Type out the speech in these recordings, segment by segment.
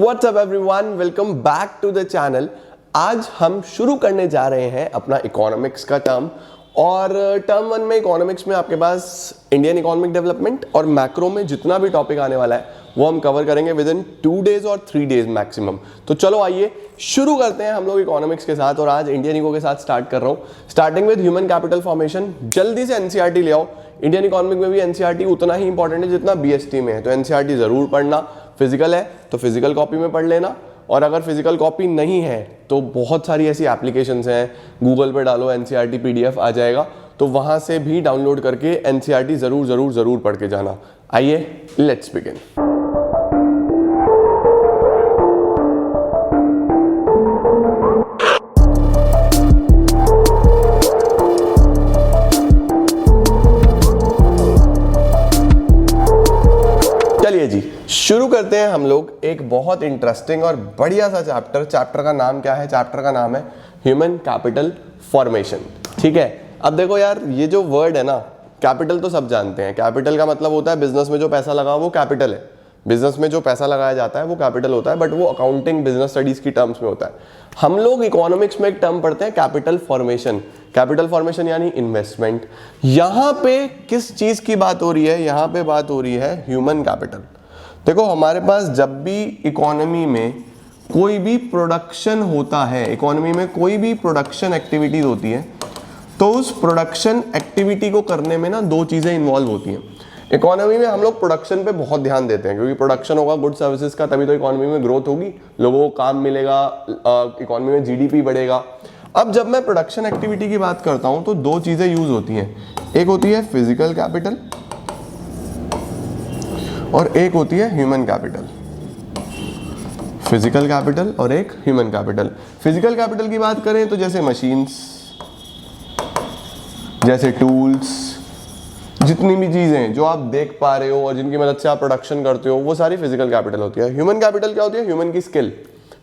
WhatsApp everyone, welcome back to the channel. आज हम शुरू करने जा रहे हैं अपना इकोनॉमिक्स का टर्म। और टर्म 1 में इकोनॉमिक्स में आपके पास इंडियन इकोनॉमिक डेवलपमेंट और मैक्रो में जितना भी टॉपिक आने वाला है वो हम कवर करेंगे विद इन 2 डेज और 3 डेज मैक्सिमम। तो चलो आइए शुरू करते हैं हम लोग इकोनॉमिक्स के साथ। और आज इंडियन इको के साथ स्टार्ट कर रहा हूँ, starting with human capital formation. जल्दी से एनसीईआरटी ले आओ। इंडियन इकोनॉमिक में भी एनसीईआरटी उतना ही इंपॉर्टेंट है जितना बीएसटी में है, तो एनसीईआरटी जरूर पढ़ना। फिजिकल है तो फिजिकल कॉपी में पढ़ लेना, और अगर फिजिकल कॉपी नहीं है तो बहुत सारी ऐसी एप्लीकेशंस हैं, गूगल पे डालो एनसीईआरटी पीडीएफ आ जाएगा, तो वहां से भी डाउनलोड करके एनसीईआरटी जरूर जरूर जरूर पढ़ के जाना। आइए लेट्स बिगिन। चलिए जी शुरू करते हैं हम लोग एक बहुत इंटरेस्टिंग और बढ़िया सा चैप्टर का नाम क्या है? चैप्टर का नाम है ह्यूमन कैपिटल फॉर्मेशन। ठीक है, अब देखो यार, ये जो वर्ड है ना, कैपिटल तो सब जानते हैं। कैपिटल का मतलब होता है बिजनेस में जो पैसा लगा वो कैपिटल है। बिजनेस में जो पैसा लगाया जाता है वो कैपिटल होता है, बट वो अकाउंटिंग बिजनेस स्टडीज की टर्म्स में होता है। हम लोग इकोनॉमिक्स में एक टर्म पढ़ते हैं कैपिटल फॉर्मेशन। कैपिटल फॉर्मेशन यानी इन्वेस्टमेंट। यहां पे किस चीज की बात हो रही है? यहां पे बात हो रही है ह्यूमन कैपिटल। देखो, हमारे पास जब भी इकोनॉमी में कोई भी प्रोडक्शन होता है, इकोनॉमी में कोई भी प्रोडक्शन एक्टिविटीज होती है, तो उस प्रोडक्शन एक्टिविटी को करने में ना 2 चीजें इन्वॉल्व होती हैं। इकोनॉमी में हम लोग प्रोडक्शन पे बहुत ध्यान देते हैं, क्योंकि प्रोडक्शन होगा गुड सर्विसेज का, तभी तो इकोनॉमी में ग्रोथ होगी, लोगों को काम मिलेगा, इकोनॉमी में जीडीपी बढ़ेगा। अब जब मैं प्रोडक्शन एक्टिविटी की बात करता हूं तो 2 चीजें यूज होती हैं। एक होती है फिजिकल कैपिटल और एक होती है ह्यूमन कैपिटल। फिजिकल कैपिटल और एक ह्यूमन कैपिटल। फिजिकल कैपिटल की बात करें तो जैसे मशीन्स, जैसे टूल्स, जितनी भी चीजें जो आप देख पा रहे हो और जिनकी मदद से आप प्रोडक्शन करते हो, वो सारी फिजिकल कैपिटल होती है। ह्यूमन कैपिटल क्या होती है? ह्यूमन की स्किल,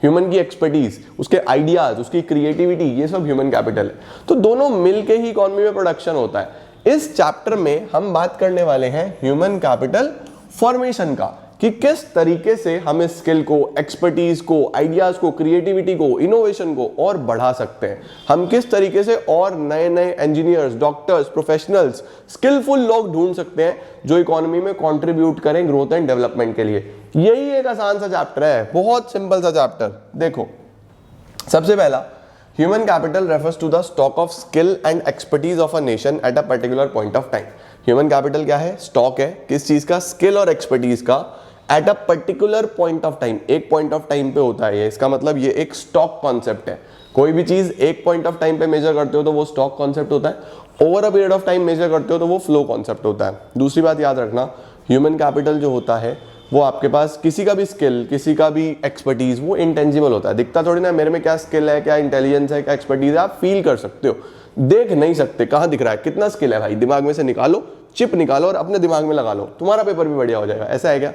ह्यूमन की एक्सपर्टीज, उसके आइडियाज, उसकी क्रिएटिविटी, ये सब ह्यूमन कैपिटल है। तो दोनों मिलके ही इकोनॉमी में प्रोडक्शन होता है। इस चैप्टर में हम बात करने वाले हैं ह्यूमन कैपिटल फॉर्मेशन का, कि किस तरीके से हम इस स्किल को, एक्सपर्टीज को, आइडियाज को, क्रिएटिविटी को, इनोवेशन को और बढ़ा सकते हैं। हम किस तरीके से और नए नए इंजीनियर्स, डॉक्टर्स, प्रोफेशनल्स, स्किलफुल लोग ढूंढ सकते हैं जो इकोनॉमी में कंट्रीब्यूट करें ग्रोथ एंड डेवलपमेंट के लिए। यही एक आसान सा चैप्टर है, बहुत सिंपल सा चैप्टर। देखो, सबसे पहला, human capital refers to the stock of skill and expertise of a nation at a particular point of time. Human capital क्या है? स्टॉक है किस चीज का? स्किल और एक्सपर्टीज का, eight a particular point of time. एक पॉइंट ऑफ टाइम पे होता है ये, इसका मतलब ये एक स्टॉक कॉन्सेप्ट है। कोई भी चीज एक पॉइंट ऑफ टाइम पे मेजर करते हो तो वो स्टॉक कॉन्सेप्ट होता है, over a period of time measure करते हो तो वो फ्लो कॉन्सेप्ट होता है। दूसरी बात याद रखना, ह्यूमन कैपिटल जो होता है वो आपके पास किसी का भी स्किल, किसी का भी एक्सपर्टीज, वो इंटेंजिबल होता है। दिखता थोड़ी ना मेरे में क्या स्किल है, क्या इंटेलिजेंस है, क्या एक्सपर्टीज है, आप फील कर सकते हो, देख नहीं सकते। कहाँ दिख रहा है? कितना स्किल है भाई? दिमाग में से निकालो, चिप निकालो और अपने दिमाग में लगा लो, तुम्हारा पेपर भी बढ़िया हो जाएगा। ऐसा है क्या?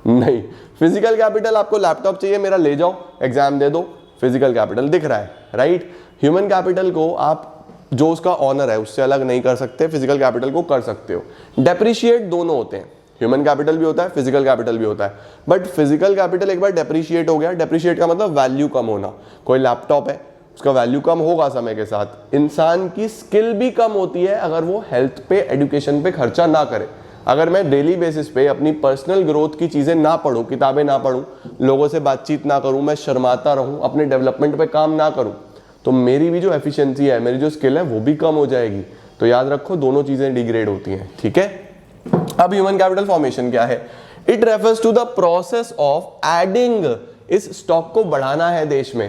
नहीं। फिजिकल कैपिटल, आपको लैपटॉप चाहिए, मेरा ले जाओ, एग्जाम दे दो, फिजिकल कैपिटल दिख रहा है, राइट। ह्यूमन कैपिटल को आप जो उसका ऑनर है उससे अलग नहीं कर सकते, फिजिकल कैपिटल को कर सकते हो। डेप्रिशिएट दोनों होते हैं, ह्यूमन कैपिटल भी होता है, फिजिकल कैपिटल भी होता है। बट फिजिकल कैपिटल एक बार डेप्रिशिएट हो गया, डेप्रिशिएट का मतलब वैल्यू कम होना। कोई लैपटॉप है, उसका वैल्यू कम होगा समय के साथ। इंसान की स्किल भी कम होती है अगर वो हेल्थ पे, एजुकेशन पे खर्चा ना करे। अगर मैं डेली बेसिस पे अपनी पर्सनल ग्रोथ की चीजें ना पढूं, किताबें ना पढूं, लोगों से बातचीत ना करूं, मैं शर्माता रहूं, अपने डेवलपमेंट पे काम ना करूं, तो मेरी भी जो एफिशिएंसी है, मेरी जो स्किल है वो भी कम हो जाएगी। तो याद रखो, दोनों चीजें डिग्रेड होती हैं। ठीक है, अब ह्यूमन कैपिटल फॉर्मेशन क्या है? It refers to the process of adding, इस स्टॉक को बढ़ाना है देश में,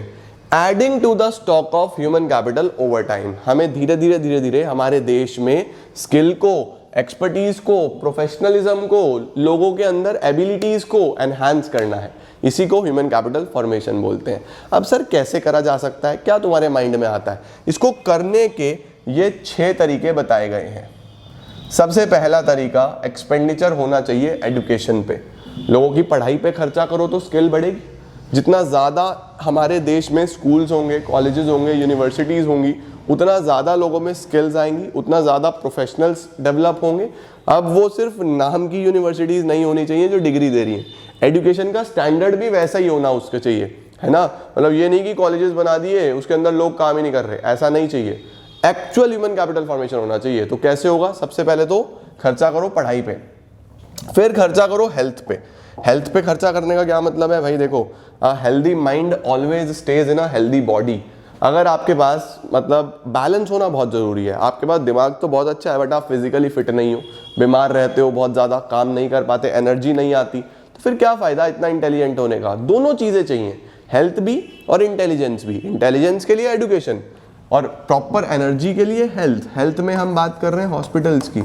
adding to the stock of human capital over time. हमें धीरे धीरे हमारे देश में स्किल को, एक्सपर्टीज को, प्रोफेशनलिज्म को, लोगों के अंदर एबिलिटीज को एनहांस करना है। इसी को ह्यूमन कैपिटल फॉर्मेशन बोलते हैं। अब सर कैसे करा जा सकता है? क्या तुम्हारे माइंड में आता है? इसको करने के ये 6 तरीके बताए गए हैं। सबसे पहला तरीका, एक्सपेंडिचर होना चाहिए एजुकेशन पे। लोगों की पढ़ाई पे खर्चा करो तो स्किल बढ़ेगी। जितना ज़्यादा हमारे देश में स्कूल्स होंगे, कॉलेजेस होंगे, यूनिवर्सिटीज़ होंगी, उतना ज़्यादा लोगों में स्किल्स आएंगी, उतना ज़्यादा प्रोफेशनल्स डेवलप होंगे। अब वो सिर्फ नाम की यूनिवर्सिटीज़ नहीं होनी चाहिए जो डिग्री दे रही हैं, एजुकेशन का स्टैंडर्ड भी वैसा ही होना उसके चाहिए, है ना। मतलब ये नहीं कि कॉलेजेस बना दिए उसके अंदर लोग काम ही नहीं कर रहे, ऐसा नहीं चाहिए। एक्चुअल ह्यूमन कैपिटल फॉर्मेशन होना चाहिए। तो कैसे होगा? सबसे पहले तो खर्चा करो पढ़ाई पे, फिर खर्चा करो हेल्थ पे। हेल्थ पे खर्चा करने का क्या मतलब है भाई? देखो, healthy mind always stage in a healthy body. अगर आपके पास मतलब बैलेंस होना बहुत जरूरी है। आपके पास दिमाग तो बहुत अच्छा है बट आप फिजिकली फिट नहीं हो, बीमार रहते हो, बहुत ज़्यादा काम नहीं कर पाते, एनर्जी नहीं आती, तो फिर क्या फ़ायदा इतना इंटेलिजेंट होने का? दोनों चीज़ें चाहिए, हेल्थ भी और इंटेलिजेंस भी। इंटेलिजेंस के लिए एजुकेशन और प्रॉपर एनर्जी के लिए हेल्थ। हेल्थ में हम बात कर रहे हैं हॉस्पिटल्स की,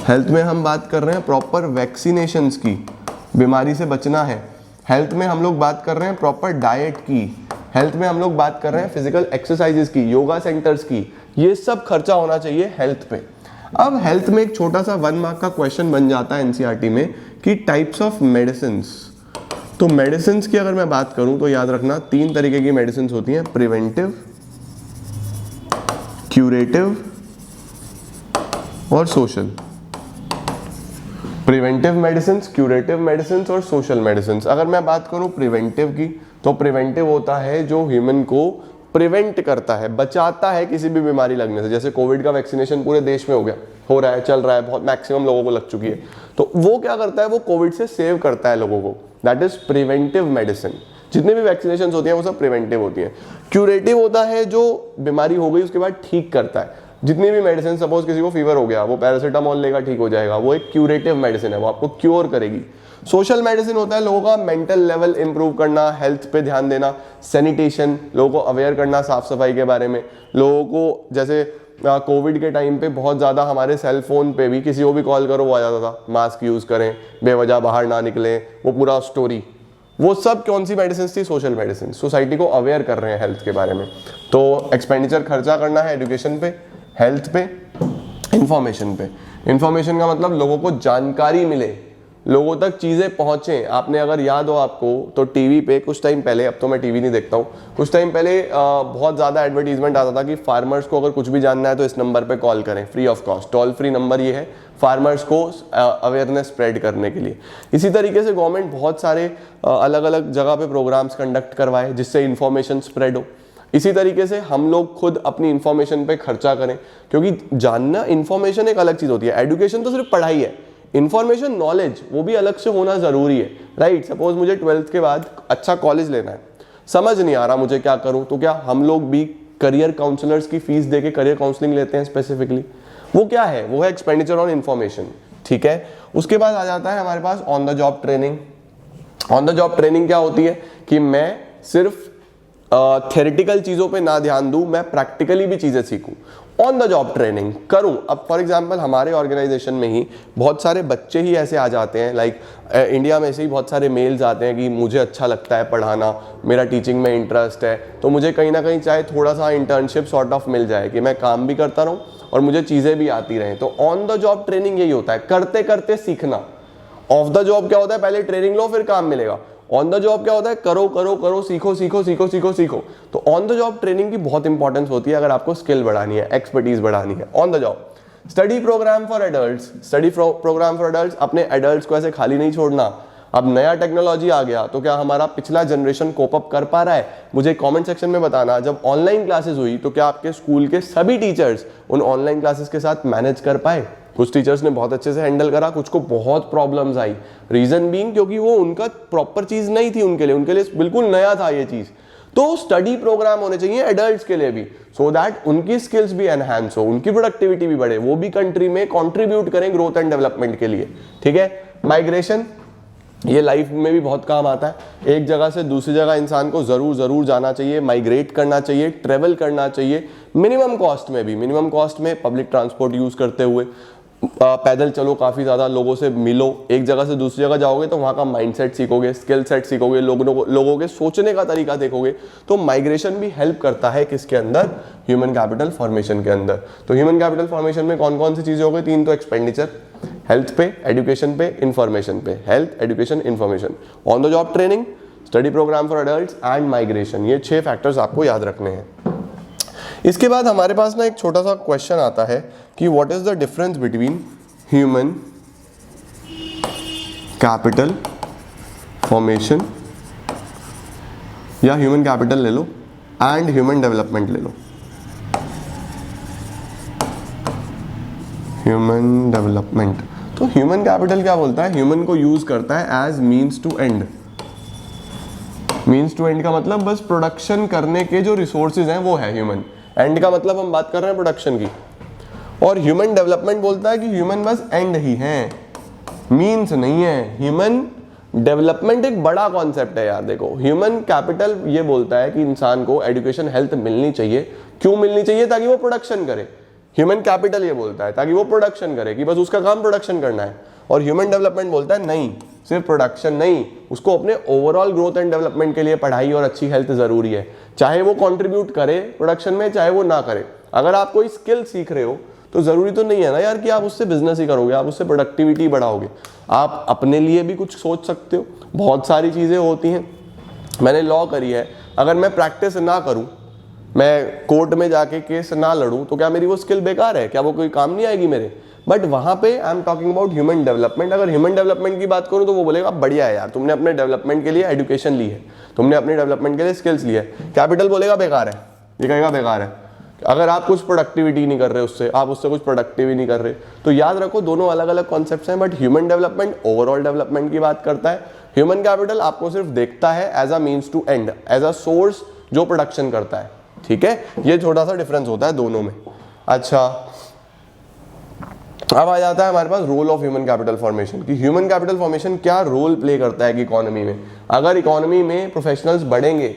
हेल्थ में हम बात कर रहे हैं प्रॉपर वैक्सीनेशंस की, बीमारी से बचना है। हेल्थ में हम लोग बात कर रहे हैं प्रॉपर डाइट की, हेल्थ में हम लोग बात कर रहे हैं फिजिकल एक्सरसाइजेस की, योगा सेंटर्स की। ये सब खर्चा होना चाहिए हेल्थ पे। अब हेल्थ में एक छोटा सा 1 मार्क का क्वेश्चन बन जाता है एनसीईआरटी में कि टाइप्स ऑफ मेडिसिन्स। तो मेडिसिन्स की अगर मैं बात करूं तो याद रखना 3 तरीके की मेडिसिन्स होती हैं, प्रिवेंटिव, क्यूरेटिव और social. Preventive medicines, curative medicines और सोशल मेडिसिन्स। अगर मैं बात करूं प्रिवेंटिव की, तो प्रिवेंटिव होता है जो ह्यूमन को प्रिवेंट करता है, बचाता है किसी भी बीमारी लगने से। जैसे कोविड का वैक्सीनेशन पूरे देश में हो गया, हो रहा है, चल रहा है, बहुत मैक्सिमम लोगों को लग चुकी है। तो वो क्या करता है? वो कोविड से सेव करता है लोगों को। That is preventive medicine. जितने भी वैक्सीनेशन होती हैं वो सब प्रिवेंटिव होती हैं। क्यूरेटिव होता है जो बीमारी हो गई उसके बाद ठीक करता है। जितनी भी मेडिसिन, सपोज किसी को फीवर हो गया, वो पैरासीटामोल लेगा ठीक हो जाएगा, वो एक क्यूरेटिव मेडिसिन है, वो आपको क्योर करेगी। सोशल मेडिसिन होता है लोगों का मेंटल लेवल इंप्रूव करना, हेल्थ पे ध्यान देना, सैनिटेशन, लोगों को अवेयर करना साफ सफाई के बारे में। लोगों को जैसे कोविड के टाइम पे बहुत ज़्यादा हमारे सेल फोन पे भी किसी को भी कॉल करो वो आ जाता था, मास्क यूज़ करें, बेवजह बाहर ना निकलें, वो पूरा स्टोरी। वो सब कौन सी मेडिसिन थी? Social medicine. सोसाइटी को अवेयर कर रहे हैं हेल्थ के बारे में। तो एक्सपेंडिचर खर्चा करना है एजुकेशन पे, हेल्थ पे, इंफॉर्मेशन पे। इंफॉर्मेशन का मतलब लोगों को जानकारी मिले, लोगों तक चीज़ें पहुँचें। आपने अगर याद हो आपको तो टीवी पे कुछ टाइम पहले, अब तो मैं टीवी नहीं देखता हूँ, कुछ टाइम पहले बहुत ज़्यादा एडवर्टीजमेंट आता था कि फार्मर्स को अगर कुछ भी जानना है तो इस नंबर पे कॉल करें, free of cost. Toll free number ये है फार्मर्स को अवेयरनेस स्प्रेड करने के लिए। इसी तरीके से गवर्नमेंट बहुत सारे अलग अलग जगह पे प्रोग्राम्स कंडक्ट करवाए जिससे इन्फॉर्मेशन स्प्रेड हो। इसी तरीके से हम लोग खुद अपनी इंफॉर्मेशन पे खर्चा करें, क्योंकि जानना, इंफॉर्मेशन एक अलग चीज़ होती है। एजुकेशन तो सिर्फ पढ़ाई है, इंफॉर्मेशन, नॉलेज वो भी अलग से होना ज़रूरी है, राइट। सपोज मुझे 12th के बाद अच्छा कॉलेज लेना है, समझ नहीं आ रहा मुझे क्या करूं, तो क्या हम लोग भी करियर काउंसलर्स की फीस देके करियर काउंसलिंग लेते हैं स्पेसिफिकली? वो क्या है? वो है एक्सपेंडिचर ऑन इन्फॉर्मेशन, ठीक है। उसके बाद आ जाता है हमारे pass on the job training. On the job training क्या होती है कि मैं सिर्फ थ्योरेटिकल चीज़ों पे ना ध्यान दूं, मैं प्रैक्टिकली भी चीज़ें सीखूं, ऑन द जॉब ट्रेनिंग करूं। अब फॉर एग्जांपल हमारे ऑर्गेनाइजेशन में ही बहुत सारे बच्चे ही ऐसे आ जाते हैं, लाइक इंडिया में से ही बहुत सारे मेल्स आते हैं कि मुझे अच्छा लगता है पढ़ाना, मेरा टीचिंग में इंटरेस्ट है, तो मुझे कहीं ना कहीं चाहे थोड़ा सा इंटर्नशिप सॉर्ट ऑफ मिल जाए कि मैं काम भी करता रहूं और मुझे चीज़ें भी आती रहें। तो ऑन द जॉब ट्रेनिंग यही होता है, करते करते सीखना। ऑफ द जॉब क्या होता है? पहले ट्रेनिंग लो फिर काम मिलेगा। ऑन द जॉब क्या होता है? करो करो करो, सीखो सीखो सीखो सीखो सीखो। तो ऑन द जॉब ट्रेनिंग की बहुत इंपॉर्टेंस होती है अगर आपको स्किल बढ़ानी है, एक्सपर्टीज बढ़ानी है, on the job. Study programme for adults. Study programme for adults, अपने एडल्ट्स को ऐसे खाली नहीं छोड़ना। अब नया टेक्नोलॉजी आ गया तो क्या हमारा पिछला जनरेशन कोप अप कर पा रहा है? मुझे कमेंट सेक्शन में बताना। जब ऑनलाइन क्लासेस हुई तो क्या आपके स्कूल के सभी टीचर्स उन ऑनलाइन क्लासेस के साथ मैनेज कर पाए? कुछ टीचर्स ने बहुत अच्छे से हैंडल करा, कुछ को बहुत प्रॉब्लम्स आई। रीजन बीइंग क्योंकि वो उनका प्रॉपर चीज नहीं थी, उनके लिए बिल्कुल नया था ये चीज। तो स्टडी प्रोग्राम होने चाहिए एडल्ट्स के लिए भी, सो दैट उनकी स्किल्स भी एनहांस हो, उनकी प्रोडक्टिविटी भी बढ़े, वो भी कंट्री में कंट्रीब्यूट करें ग्रोथ एंड डेवलपमेंट के लिए, ठीक है। माइग्रेशन, ये लाइफ में भी बहुत काम आता है। एक जगह से दूसरी जगह इंसान को जरूर जाना चाहिए, माइग्रेट करना चाहिए, ट्रेवल करना चाहिए, मिनिमम कॉस्ट में भी, मिनिमम कॉस्ट में पब्लिक ट्रांसपोर्ट यूज करते हुए पैदल चलो, काफ़ी ज़्यादा लोगों से मिलो। एक जगह से दूसरी जगह जाओगे तो वहाँ का माइंडसेट सीखोगे, स्किल सेट सीखोगे, लोगों के सोचने का तरीका देखोगे। तो माइग्रेशन भी हेल्प करता है किसके अंदर? ह्यूमन कैपिटल फॉर्मेशन के अंदर। तो ह्यूमन कैपिटल फॉर्मेशन में कौन कौन सी चीज़ें हो गई? 3 तो एक्सपेंडिचर, हेल्थ पे, एजुकेशन पे, इंफॉर्मेशन पे। Health, education, information, on the job training, study programme for adults and migration. ये 6 फैक्टर्स आपको याद रखने हैं। इसके बाद हमारे पास ना एक छोटा सा क्वेश्चन आता है कि what is the difference between human capital formation या ह्यूमन कैपिटल ले लो एंड ह्यूमन डेवलपमेंट ले लो। ह्यूमन डेवलपमेंट, तो ह्यूमन कैपिटल क्या बोलता है, ह्यूमन को यूज करता है as means to end. Means to end का मतलब बस प्रोडक्शन करने के जो रिसोर्सेज हैं वो है ह्यूमन, एंड का मतलब हम बात कर रहे हैं प्रोडक्शन की। और ह्यूमन डेवलपमेंट बोलता है कि ह्यूमन बस एंड ही है, मीन्स नहीं है। ह्यूमन डेवलपमेंट एक बड़ा कॉन्सेप्ट है यार। देखो, ह्यूमन कैपिटल ये बोलता है कि इंसान को एजुकेशन हेल्थ मिलनी चाहिए। क्यों मिलनी चाहिए? ताकि वो प्रोडक्शन करे। ह्यूमन कैपिटल ये बोलता है ताकि वो प्रोडक्शन करे, कि बस उसका काम प्रोडक्शन करना है। और ह्यूमन डेवलपमेंट बोलता है नहीं, सिर्फ प्रोडक्शन नहीं, उसको अपने ओवरऑल ग्रोथ एंड डेवलपमेंट के लिए पढ़ाई और अच्छी हेल्थ जरूरी है। चाहे वो कंट्रीब्यूट करे प्रोडक्शन में, चाहे वो ना करे। अगर आप कोई स्किल सीख रहे हो तो जरूरी तो नहीं है ना यार कि आप उससे बिजनेस ही करोगे, आप उससे प्रोडक्टिविटी बढ़ाओगे। आप अपने लिए भी कुछ सोच सकते हो। बहुत सारी चीजें होती हैं। मैंने लॉ करी है, अगर मैं प्रैक्टिस ना करूं, मैं कोर्ट में जाके केस ना लड़ूं, तो क्या मेरी वो स्किल बेकार है? क्या वो कोई काम नहीं आएगी मेरे? बट वहां पे I am talking about human development. अगर ह्यूमन डेवलपमेंट की बात करूं तो वो बोलेगा बढ़िया है यार, तुमने अपने डेवलपमेंट के लिए एजुकेशन ली है, तुमने अपने डेवलपमेंट के लिए स्किल्स ली है। कैपिटल बोलेगा बेकार है, ये कहेगा बेकार है। अगर आप कुछ प्रोडक्टिविटी नहीं कर रहे उससे, आप उससे कुछ प्रोडक्टिव ही नहीं कर रहे, तो याद रखो दोनों अलग अलग कॉन्सेप्ट्स हैं। But human development overall development की बात करता है। ह्यूमन कैपिटल आपको सिर्फ देखता है as a means to end, as a source जो प्रोडक्शन करता है। ठीक है, ये छोटा सा डिफरेंस होता है दोनों में। अच्छा, अब आ जाता है हमारे पास role of human capital formation, कि ह्यूमन कैपिटल फॉर्मेशन क्या रोल प्ले करता है कि इकोनॉमी में। अगर इकोनॉमी में प्रोफेशनल्स बढ़ेंगे,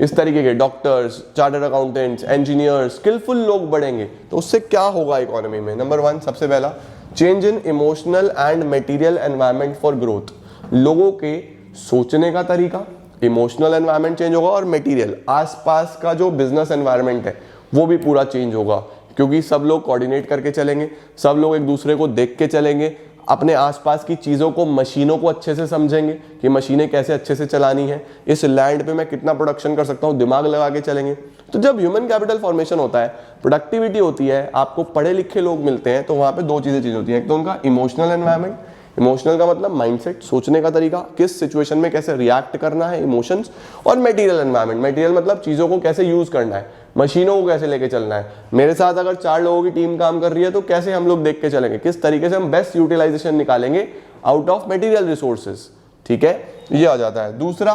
इस तरीके के doctors, chartered accountants, engineers, skilful लोग बढ़ेंगे, तो उससे क्या होगा इकोनॉमी में? नंबर 1 सबसे पहला, change in emotional and material environment for growth. लोगों के सोचने का तरीका, इमोशनल एनवायरनमेंट चेंज होगा, और मटेरियल आसपास का जो बिजनेस एनवायरनमेंट है वो भी पूरा चेंज होगा, क्योंकि सब लोग कोऑर्डिनेट करके चलेंगे, सब लोग एक दूसरे को देख के चलेंगे, अपने आसपास की चीज़ों को, मशीनों को अच्छे से समझेंगे कि मशीनें कैसे अच्छे से चलानी है, इस लैंड पे मैं कितना प्रोडक्शन कर सकता हूँ, दिमाग लगा के चलेंगे। तो जब ह्यूमन कैपिटल फॉर्मेशन होता है, प्रोडक्टिविटी होती है, आपको पढ़े लिखे लोग मिलते हैं, तो वहाँ पे दो चीज़ें होती हैं। एक तो उनका इमोशनल एनवायरनमेंट, इमोशनल का मतलब माइंडसेट, सोचने का तरीका, किस सिचुएशन में कैसे रिएक्ट करना है, इमोशंस। और मटेरियल एनवायरनमेंट, मटेरियल मतलब चीज़ों को कैसे यूज करना है, मशीनों को कैसे लेके चलना है। मेरे साथ अगर 4 लोगों की टीम काम कर रही है तो कैसे हम लोग देख के चलेंगे, किस तरीके से हम बेस्ट यूटिलाइजेशन निकालेंगे आउट ऑफ मटेरियल रिसोर्सेज। ठीक है, ये आ जाता है। दूसरा,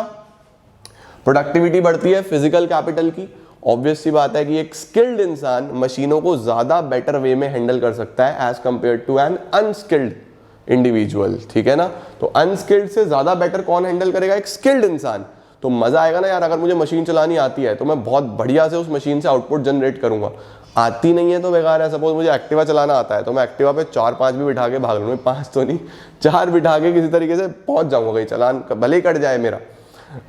प्रोडक्टिविटी बढ़ती है फिजिकल कैपिटल की। ऑब्वियस सी बात है कि एक स्किल्ड इंसान मशीनों को ज्यादा बेटर वे में हैंडल कर सकता है as compare to an unskilled individual. ठीक है ना, तो अनस्किल्ड से ज्यादा बेटर कौन हैंडल करेगा? एक स्किल्ड इंसान। तो मजा आएगा ना यार, अगर मुझे मशीन चलानी आती है तो मैं बहुत बढ़िया से उस मशीन से आउटपुट जनरेट करूंगा। आती नहीं है तो बेकार है। सपोज मुझे एक्टिवा चलाना आता है तो मैं एक्टिवा पे 4-5 भी बिठा के भाग लूंगा, 5 तो नहीं 4 बिठा के किसी तरीके से पहुंच जाऊंगा, कहीं चलान भले ही कट जाए मेरा।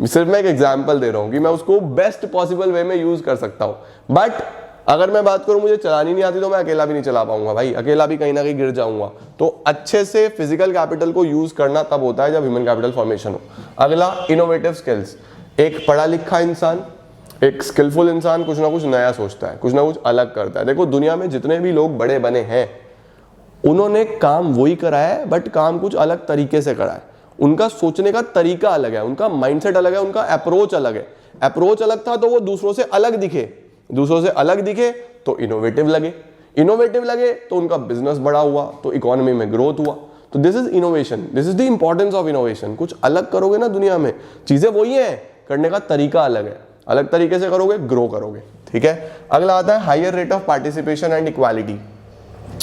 सिर्फ मैं एक एग्जाम्पल दे रहा हूँ कि मैं उसको बेस्ट पॉसिबल वे में यूज कर सकता हूँ। बट अगर मैं बात करूं मुझे चलानी नहीं आती तो मैं अकेला भी नहीं चला पाऊंगा भाई, अकेला भी कहीं ना कहीं गिर जाऊंगा। तो अच्छे से फिजिकल कैपिटल को यूज करना तब होता है जब ह्यूमन कैपिटल फॉर्मेशन हो। अगला, इनोवेटिव स्किल्स। एक पढ़ा लिखा इंसान, एक स्किलफुल इंसान कुछ ना कुछ नया सोचता है, कुछ ना कुछ अलग करता है। देखो दुनिया में जितने भी लोग बड़े बने हैं उन्होंने काम वही करा है, बट काम कुछ अलग तरीके से करा है। उनका सोचने का तरीका अलग है, उनका माइंडसेट अलग है, उनका अप्रोच अलग है। अप्रोच अलग था तो वो दूसरों से अलग दिखे, दूसरों से अलग दिखे तो इनोवेटिव लगे, इनोवेटिव लगे तो उनका बिजनेस बड़ा हुआ, तो इकोनॉमी में ग्रोथ हुआ। तो this is innovation, this is the importance of innovation. कुछ अलग करोगे ना दुनिया में, चीजें वही है, करने का तरीका अलग है, अलग तरीके से करोगे ग्रो करोगे। ठीक है, अगला आता है higher rate of participation and equality.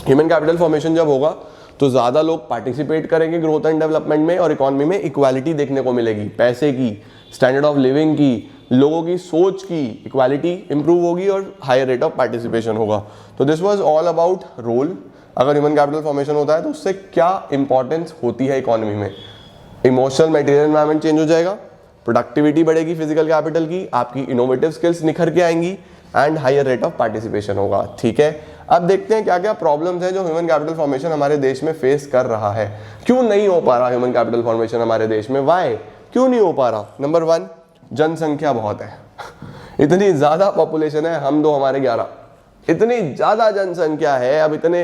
Human capital formation जब होगा तो ज्यादा लोग पार्टिसिपेट करेंगे ग्रोथ एंड डेवलपमेंट में, और इकोनॉमी में इक्वालिटी देखने को मिलेगी, पैसे की, स्टैंडर्ड ऑफ लिविंग की, लोगों की सोच की इक्वालिटी इंप्रूव होगी और हायर रेट ऑफ पार्टिसिपेशन होगा। तो this was all about role. अगर ह्यूमन कैपिटल फॉर्मेशन होता है तो उससे क्या इंपॉर्टेंस होती है इकोनॉमी में। इमोशनल मटेरियल एनवायरनमेंट चेंज हो जाएगा, प्रोडक्टिविटी बढ़ेगी फिजिकल कैपिटल की, आपकी इनोवेटिव स्किल्स निखर के आएंगी, and higher rate of participation होगा। ठीक है, अब देखते हैं क्या क्या प्रॉब्लम्स हैं जो ह्यूमन कैपिटल फॉर्मेशन हमारे देश में फेस कर रहा है। क्यों नहीं हो पा रहा ह्यूमन कैपिटल फॉर्मेशन हमारे देश में, वाई, क्यों नहीं हो पा रहा? नंबर 1, जनसंख्या बहुत है। इतनी ज्यादा पॉपुलेशन है, हम 2 हमारे 11, इतनी ज्यादा जनसंख्या है। अब इतने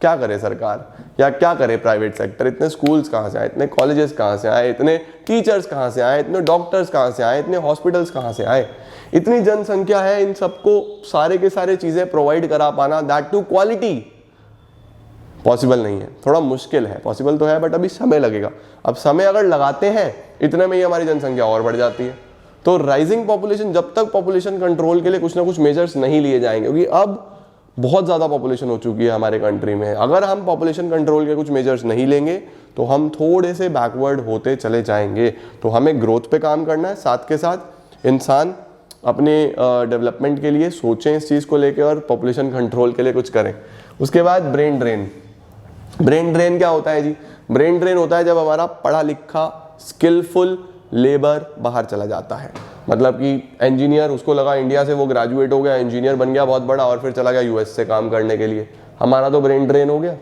क्या करे सरकार या क्या करे प्राइवेट सेक्टर? इतने स्कूल्स कहाँ से आए, इतने कॉलेजेस कहाँ से आए, इतने टीचर्स कहाँ से आए, इतने डॉक्टर्स कहाँ से आए, इतने हॉस्पिटल्स कहाँ से आए? इतनी जनसंख्या है, इन सबको सारे के सारे चीज़ें प्रोवाइड करा पाना, दैट टू क्वालिटी, पॉसिबल नहीं है, थोड़ा मुश्किल है। पॉसिबल तो है बट अभी समय लगेगा। अब समय अगर लगाते हैं इतने में ही हमारी जनसंख्या और बढ़ जाती है। तो राइजिंग पॉपुलेशन, जब तक पॉपुलेशन कंट्रोल के लिए कुछ ना कुछ मेजर्स नहीं लिए जाएंगे, क्योंकि अब बहुत ज़्यादा पॉपुलेशन हो चुकी है हमारे कंट्री में, अगर हम पॉपुलेशन कंट्रोल के कुछ मेजर्स नहीं लेंगे तो हम थोड़े से बैकवर्ड होते चले जाएंगे। तो हमें ग्रोथ पे काम करना है, साथ के साथ इंसान अपने डेवलपमेंट के लिए सोचें इस चीज़ को लेकर और पॉपुलेशन कंट्रोल के लिए कुछ करें। उसके बाद ब्रेन ड्रेन। ब्रेन ड्रेन क्या होता है जी? ब्रेन ड्रेन होता है जब हमारा पढ़ा लिखा स्किलफुल लेबर बाहर चला जाता है। मतलब कि इंजीनियर, उसको लगा इंडिया से वो ग्रेजुएट हो गया, इंजीनियर बन गया बहुत बड़ा और फिर चला गया यूएस से काम करने के लिए, हमारा तो ब्रेन ड्रेन हो गया।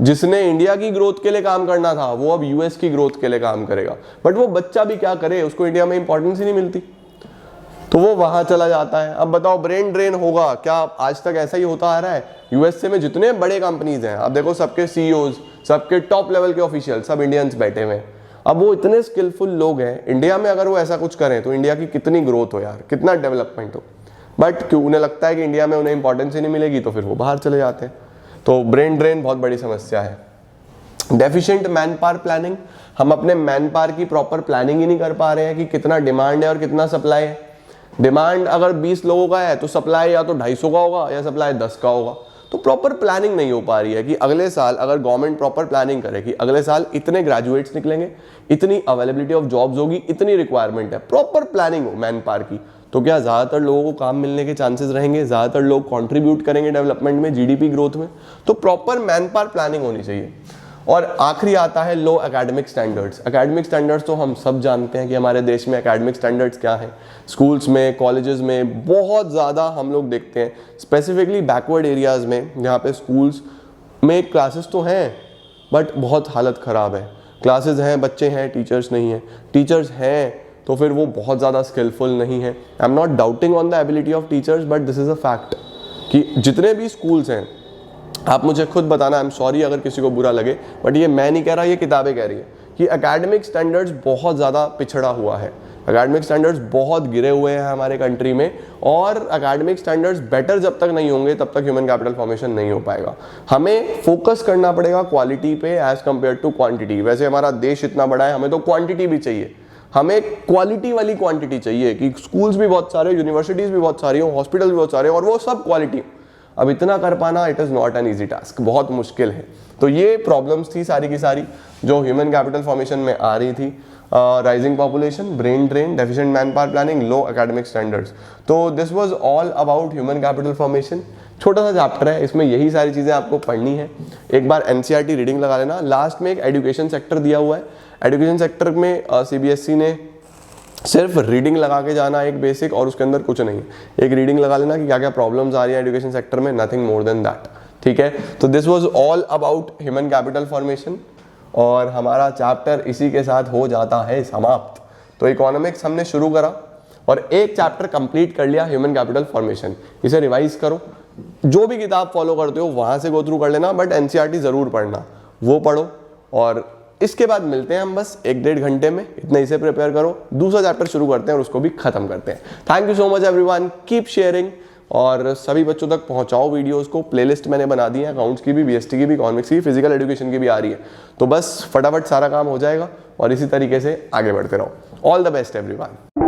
जिसने इंडिया की ग्रोथ के लिए काम करना था वो अब यूएस की ग्रोथ के लिए काम करेगा, बट वो बच्चा भी क्या करे, उसको इंडिया में इंपॉर्टेंस ही नहीं मिलती, तो वो वहां चला जाता है। अब बताओ ब्रेन ड्रेन होगा क्या? आज तक ऐसा ही होता आ रहा है। यूएसए में जितने बड़े कंपनीज हैं, अब देखो सबके सीईओज, सबके टॉप लेवल के ऑफिशियल सब इंडियंस बैठे हुए हैं। अब वो इतने स्किलफुल लोग हैं, इंडिया में अगर वो ऐसा कुछ करें तो इंडिया की कितनी ग्रोथ हो यार, कितना डेवलपमेंट हो। बट क्यों उन्हें लगता है कि इंडिया में उन्हें इंपॉर्टेंस ही नहीं मिलेगी, तो फिर वो बाहर चले जाते हैं। तो ब्रेन ड्रेन बहुत बड़ी समस्या है। डेफिशिएंट मैन पावर प्लानिंग, हम अपने मैन पावर की प्रॉपर प्लानिंग ही नहीं कर पा रहे हैं कि कितना डिमांड है और कितना सप्लाई है। डिमांड अगर 20 लोगों का है तो सप्लाई या तो 250 का होगा या सप्लाई 10 का होगा। तो प्रॉपर प्लानिंग नहीं हो पा रही है कि अगले साल अगर गवर्नमेंट प्रॉपर प्लानिंग करे कि अगले साल इतने ग्रेजुएट्स निकलेंगे, इतनी अवेलेबिलिटी ऑफ जॉब्स होगी, इतनी रिक्वायरमेंट है, प्रॉपर प्लानिंग हो मैन पावर की, तो क्या ज़्यादातर लोगों को काम मिलने के चांसेस रहेंगे, ज़्यादातर लोग कंट्रीब्यूट करेंगे डेवलपमेंट में, जीडीपी ग्रोथ में। तो प्रॉपर मैन पावर प्लानिंग होनी चाहिए। और आखिरी आता है लो एकेडमिक स्टैंडर्ड्स। एकेडमिक स्टैंडर्ड्स तो हम सब जानते हैं कि हमारे देश में एकेडमिक स्टैंडर्ड्स क्या हैं। स्कूल्स में, कॉलेजेस में बहुत ज़्यादा हम लोग देखते हैं, स्पेसिफिकली बैकवर्ड एरियाज़ में, जहाँ पे स्कूल्स में क्लासेस तो हैं बट बहुत हालत ख़राब है। क्लासेस हैं, बच्चे हैं, टीचर्स नहीं हैं। टीचर्स हैं तो फिर वो बहुत ज़्यादा स्किलफुल नहीं है। I am not doubting on the ability of teachers, but this is a fact कि जितने भी स्कूल्स हैं, आप मुझे खुद बताना, आई एम सॉरी अगर किसी को बुरा लगे, बट ये मैं नहीं कह रहा, ये किताबें कह रही है कि एकेडमिक स्टैंडर्ड्स बहुत ज़्यादा पिछड़ा हुआ है। एकेडमिक स्टैंडर्ड्स बहुत गिरे हुए हैं हमारे कंट्री में, और एकेडमिक स्टैंडर्ड्स बेटर जब तक नहीं होंगे तब तक ह्यूमन कैपिटल फॉर्मेशन नहीं हो पाएगा। हमें फोकस करना पड़ेगा क्वालिटी पे एज कम्पेयर टू क्वांटिटी। वैसे हमारा देश इतना बड़ा है, हमें तो क्वांटिटी भी चाहिए, हमें क्वालिटी वाली क्वांटिटी चाहिए कि स्कूल्स भी बहुत सारे, यूनिवर्सिटीज़ भी बहुत सारी हो, हॉस्पिटल भी बहुत सारे, और वो सब क्वालिटी। अब इतना कर पाना it is not an easy task, बहुत मुश्किल है। तो ये प्रॉब्लम्स थी सारी की सारी जो ह्यूमन कैपिटल फॉर्मेशन में आ रही थी। Rising population, brain drain, deficient man power planning, low academic standards. तो this was all about human capital formation. छोटा सा चैप्टर है, इसमें यही सारी चीज़ें आपको पढ़नी है। एक बार एनसीईआरटी रीडिंग लगा लेना। लास्ट में एक एजुकेशन सेक्टर दिया हुआ है। एजुकेशन सेक्टर में सीबीएसई ने सिर्फ रीडिंग लगा के जाना एक बेसिक, और उसके अंदर कुछ नहीं। एक रीडिंग लगा लेना कि क्या क्या प्रॉब्लम्स आ रही है एजुकेशन सेक्टर में, नथिंग मोर देन दैट। ठीक है, तो this was all about human capital formation, और हमारा चैप्टर इसी के साथ हो जाता है समाप्त। तो इकोनॉमिक्स हमने शुरू करा और एक चैप्टर कंप्लीट कर लिया, ह्यूमन कैपिटल फॉर्मेशन। इसे रिवाइज करो, जो भी किताब फॉलो करते हो वहाँ से गो थ्रू कर लेना, बट एनसीईआरटी ज़रूर पढ़ना, वो पढ़ो। और इसके बाद मिलते हैं हम बस 1-1.5 घंटे में, इतना इसे प्रिपेयर करो, दूसरा चैप्टर शुरू करते हैं और उसको भी खत्म करते हैं। Thank you so much everyone, keep sharing, और सभी बच्चों तक पहुंचाओ वीडियोस को। प्लेलिस्ट मैंने बना दी है, अकाउंट्स की भी, बीएसटी की भी, इकोनॉमिक्स की, फिजिकल एजुकेशन की भी आ रही है। तो बस फटाफट सारा काम हो जाएगा और इसी तरीके से आगे बढ़ते रहो। All the best everyone.